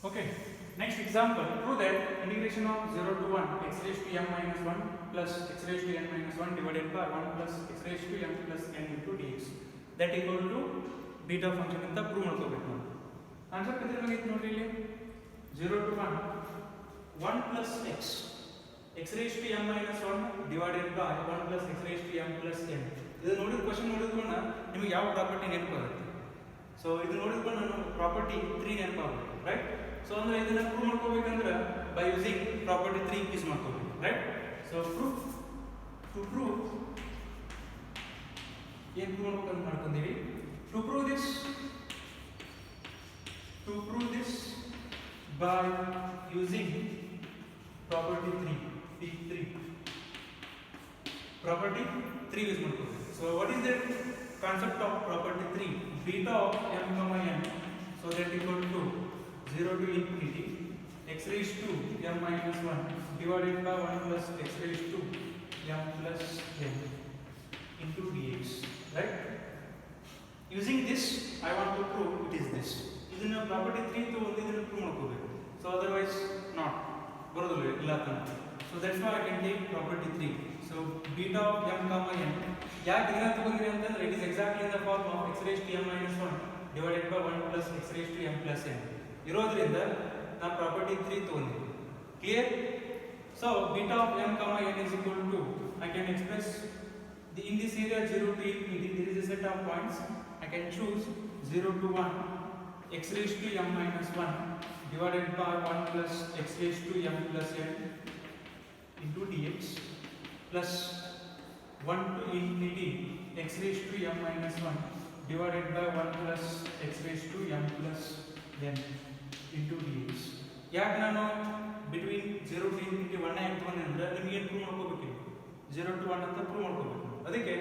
Okay, next example, prove that integration of 0 to 1 x raised to m minus 1 plus x raised to n minus 1 divided by 1 plus x raised to m plus n into dx that equal to beta function ಅಂತ prove ಮಾಡ್ಕೋಬೇಕು ನಾವು. Concept ಇದ್ರ ಬಗ್ಗೆ ನೋಡ್ರಿ ಇಲ್ಲಿ 0 to 1 1 plus x raised to m minus 1 divided by 1 plus x raised to m plus n. ಇದು ನೋಡಿದ question ನೋಡಿದ್ಕೊಂಡ ನಿಮಗೆ ಯಾವ ಪ್ರಾಪರ್ಟಿ ನೆನಪಾಗುತ್ತೆ? ಸೊ ಇದು ನೋಡಿದ್ಕೊಂಡು ನಾನು ಪ್ರಾಪರ್ಟಿ 3 ನೆನಪಾಗುತ್ತೆ, ರೈಟ್? ಸೊ ಅಂದ್ರೆ ಇದನ್ನ ಪ್ರೂವ್ ಮಾಡ್ಕೋಬೇಕಂದ್ರೆ ಬೈ ಯೂಸಿಂಗ್ ಪ್ರಾಪರ್ಟಿ 3 ಯೂಸ್ ಮಾಡ್ಕೋಬೇಕು, ರೈಟ್? ಸೊ ಪ್ರೂವ್ ಏನು ಪ್ರೂವ್ ಮಾಡ್ಬೇಕಂತ ಮಾಡ್ಕೊಂಡಿವಿ. To prove this by using property 3 property 3 use ಮಾಡ್ಕೋಬೇಕು. So what is that concept of property 3? Beta of m comma n, so that equal to 0 to infinity x raised to m minus 1 divided by 1 plus x raised to m plus n into dx, right? Using this I want to prove it is this. ಇದನ್ನ property 3 to ಒಂದು ಇದನ್ನ prove ಮಾಡ್ಕೋಬೇಕು. So otherwise not ಬರೋದಿಲ್ಲ ಇಲ್ಲ ಅಂತ. So that's why I can take property 3. So beta of m comma n ಯಾಕೆ ಇದನ್ನ ತಗೊಂಡ್ರಿ ಅಂತಂದ್ರೆ it is exactly in the form of x raised to m minus 1 divided by 1 plus x raised to m plus n ಇರೋದ್ರಿಂದ ನಾನು property 3 ತಗೊಂಡಿದ್ದೀನಿ. Clear? So beta of m comma n is equal to, I can express in this area 0 to infinity there is a set of points. I can choose 0 to 1 x raised to m minus 1 divided by 1 plus x raised to m plus n into dx plus 1 to infinity x raised to m minus 1 divided by 1 plus x raised to m plus n into dx. ಯಾಕೆ ನಾನು between 0 to infinity 1 ಆಗಿ ತಗೊಂಡೆ ಅಂದ್ರೆ ನಿಮಗೆ ಏನು prove ಮಾಡ್ಕೋಬೇಕಿಲ್ಲ, 0 to 1 ಅಂತ prove ಮಾಡ್ಕೋಬೇಕು. ಅದಕ್ಕೆ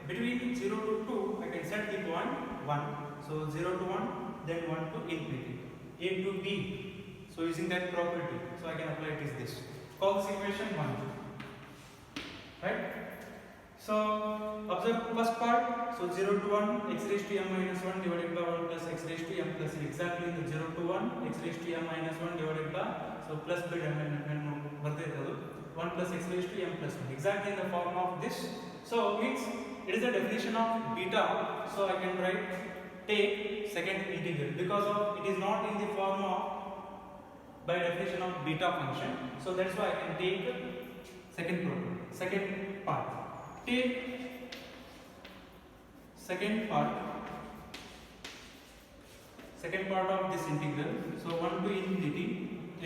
between 0 to 2 I can set the point 1. So 0 to 1 then 1 to infinity a to b. So using that property, so I can apply it is this. Call this equation 1, right? So observe first part. So 0 to 1 x raised to m minus 1 divided by 1 plus x raised to m plus n. Exactly in the 0 to 1 x raised to m minus 1 divided by, so plus bit and barte iradu 1 plus x raised to m plus 1. Exactly in the form of this. So means it is the definition of beta. So I can write take second integral because of it is not in the form of by definition of beta function. So that's why I can take second part. Take second part of this integral. So 1 to infinity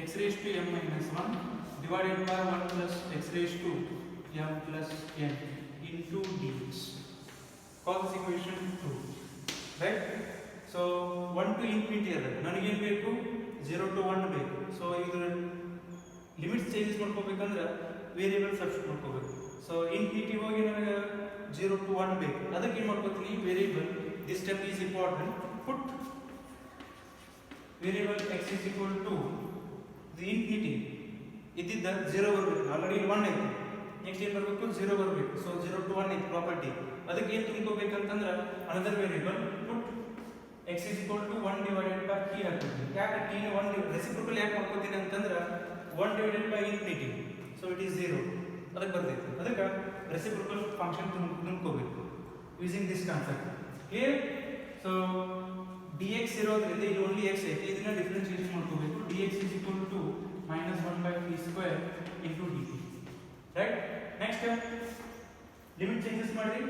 x raised to m minus 1 divided by 1 plus x raised to m plus n into dx. Call this equation 2, right? So 1 to infinity ada ನನಗೆ ಏನು ಬೇಕು, 0 to 1 ಬೇಕು. So ಇದರ limits changes ಮಾಡ್ಕೋಬೇಕಂದ್ರೆ variable substitute ಮಾಡ್ಕೋಬೇಕು. So infinity ಹೋಗಿ ನನಗೆ 0 to 1 ಬೇಕು, ಅದಕ್ಕೆ ಏನು ಮಾಡ್ಕೋತೀನಿ, variable this step is important. Put variable x is equal to the infinity ಇದ್ದಿದ್ದ 0 ಬರಬೇಕು, ಆಲ್ರೆಡಿ 1 ಐತಿ, ನೆಕ್ಸ್ಟ್ ಏನು ಬರಬೇಕು 0 ಬರಬೇಕು. ಸೊ 0 to 1 ಐತಿ ಪ್ರಾಪರ್ಟಿ, ಅದಕ್ಕೆ ಏನು ತುಂಬ್ಕೋಬೇಕಂತಂದ್ರೆ another variable put x is equal to 1 divided by t ಹಾಕ್ತೀನಿ. ಯಾಕೆ t ನ 1 ರೆಸಿಪ್ರೋಕಲ್ ಯಾಕೆ ಮಾಡ್ಕೋತೀನಿ ಅಂತಂದ್ರೆ 1 divided by infinity, so it is 0 ಅದಕ್ಕೆ ಬರ್ತೈತಿ. ಅದಕ್ಕೆ ರೆಸಿಪ್ರೋಕಲ್ ಫಂಕ್ಷನ್ ತುಂಬ್ಕೋಬೇಕು using this concept. Clear? So dx ಇರೋದ್ರಿಂದ ಇಲ್ಲಿ ಓನ್ಲಿ x ಐತಿ, ಇದನ್ನ ಡಿಫರೆನ್ಶಿಯೇಟ್ ಮಾಡ್ಕೋಬೇಕು. dx is equal to minus 1 by t square into dt, right? Next limit changes ಮಾಡಿ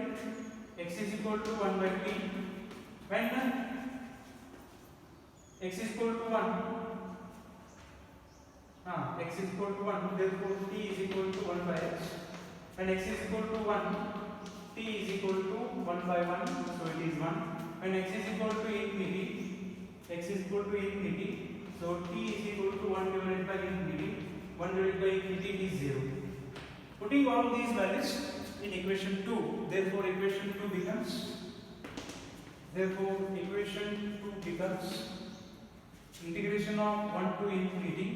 x is equal to 1 by t when x is equal to 1, x is equal to 1, therefore t is equal to 1 by x. When x is equal to 1, t is equal to 1 by 1, so it is 1. When x is equal to infinity, so t is equal to 1 divided by infinity, 1 divided by infinity is 0. Putting all these values in equation 2, therefore equation 2 becomes integration of 1 to infinity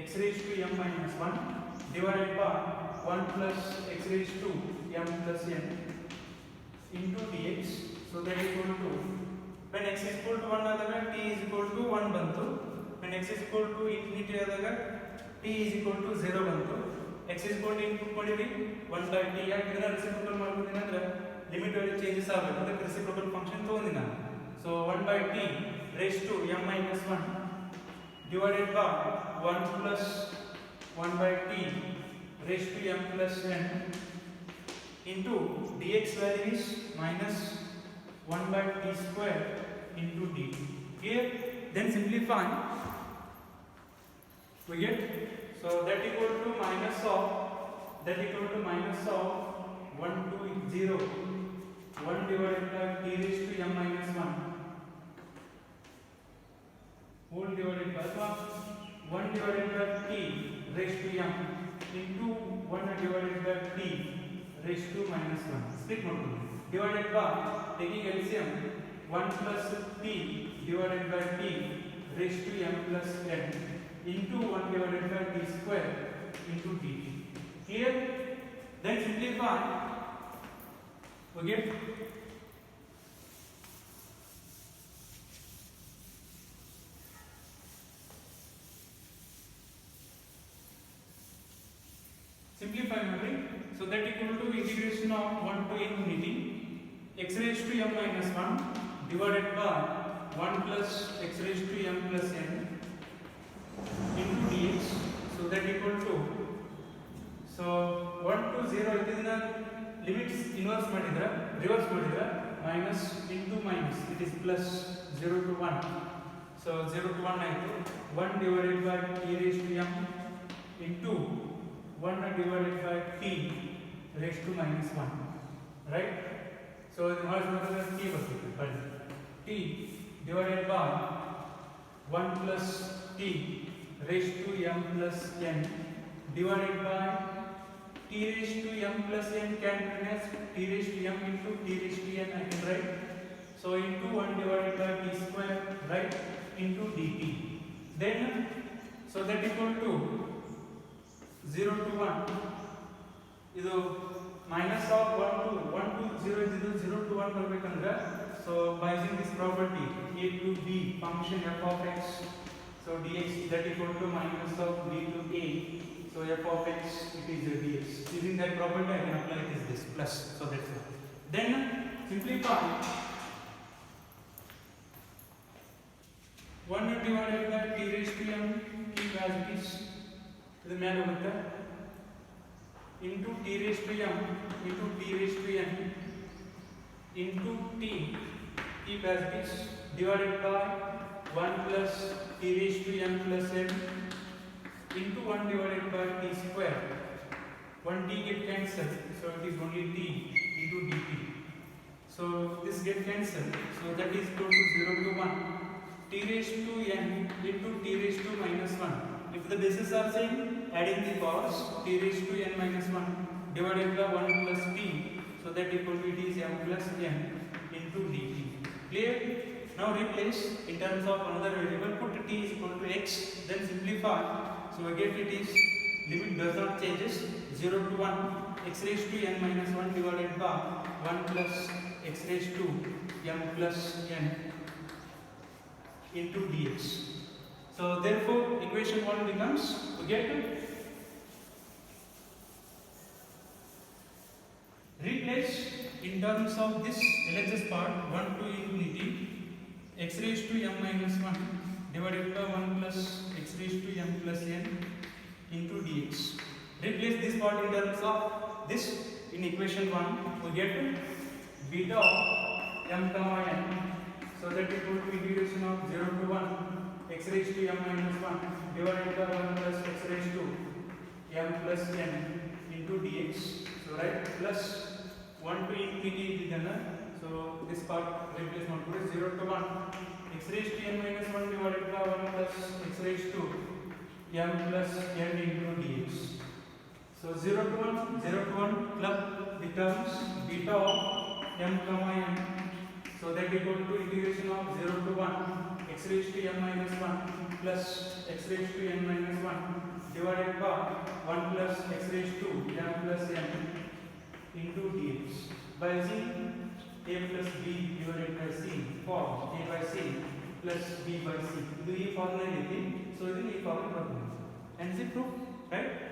x raised to m minus 1 divided by 1 plus x raised to m plus n into dx. So that is equal to, when x is equal to 1 ಆದಾಗ t is equal to 1 ಬಂತು, when x x is equal to infinity ಆದಾಗ t is equal to 0 ಬಂತು. x is equal to input ಮಾಡಿರಿ 1 by t. ಯಾಕೆ ಇದನ್ನ reciprocal ಮಾಡ್ಬೋದಿನ ಅಂದ್ರೆ limit value changes ಆಗಬೇಕು, ಅದಕ್ಕೆ ರೆಸಿಪ್ರೋಕಲ್ ಫಂಕ್ಷನ್ ತಗೊಂಡಿನ. So 1 by t raised to m minus 1 divided by 1 plus 1 by t raised to m plus n into dx value is minus 1 by t square into dt. Here then simplify we get, so that equal to minus of 1 to 0 1 divided by t raised to m minus 1 whole divided by 1 divided by t raised to m into 1 divided by t raised to minus 1. Split ಮಾಡ್ಕೊಳ್ಳಿ. Divided by taking LCM 1 plus t divided by t raised to m plus n into 1 divided by t square into dt. Clear? Then simplify. We get simplify memory. So that equal to integration of 1 to infinity x raised to m minus 1 divided by 1 plus x raised to m plus n into dx. So that equal to, so 1 to 0 ಇದನ್ನ limits inverse ಮಾಡಿದ್ರೆ reverse ಮಾಡಿದ್ರೆ minus into minus it is plus 0 to 1. So 0 to 1 ಆಯಿತು. 1 divided by t raised to m into 1 divided by t raised to minus 1, right? So the merge ಮಾಡಿದ್ರೆ t ಬರ್ತದೆ. t divided by 1 plus t raised to m plus n divided by t raised to m plus n can written as t raised to m into t raised to n I can write. So into 1 divided by t square, right, into dt. Then so that equal to 0 to 1 ಇದು minus of 1 to 0 is 0 to 1 ಬರಬೇಕಂದ್ರೆ, so by using this property a to b function f of x, so dx that equal to minus of b to a, so f of x it is dx. Using that property I can apply it is this plus, so that's it. Then simplify 1 divided by t raised to m keep as it is ಇದು ಮೇಲೆ ಹೋಗುತ್ತೆ into t raised to m into t raised to n into t keep as it is divided by 1 plus t raised to m plus n into 1 divided by t square. 1 t get cancelled, so it is only t into dt. So this get cancelled, so that is equal to 0 to 1 t raised to n into t raised to minus 1. If the bases are same, adding the powers t raised to n minus 1 divided by 1 plus t, so that equal to it is m plus n into dt. Clear? Now replace in terms of another variable, put t is equal to x, then simplify. So again it is limit does not changes 0 to 1 x raised to n minus 1 divided by 1 plus x raised to m plus n into dx. So therefore equation 1 becomes, we get replace in terms of this LHS part 1 to infinity x raised to m minus 1 divided by 1 plus x raised to m plus n into dx. Replace this part in terms of this in equation 1, we get beta of m comma n, so that equal to integration of 0 to 1 x raised to m minus 1 divided by 1 plus x raised to m plus n into dx. So right, plus 1 to infinity ಇದನ್ನ, so this part replace ಮಾಡ್ಕೊಳ್ಳಿ 0 to 1 x raised to n minus 1 divided by 1 plus x raised to m plus n into dx. So 0 to 1 club becomes beta of m comma n, so that equal to integration of 0 to 1 x raised to m minus 1 plus x raised to n minus 1 divided by 1 plus x raised to m plus n into dx. By using a plus b divided by c for a by c plus b by c, ಇದು ಈ formula ಇದೆ. So So, this is the following problem. And is it proof, right?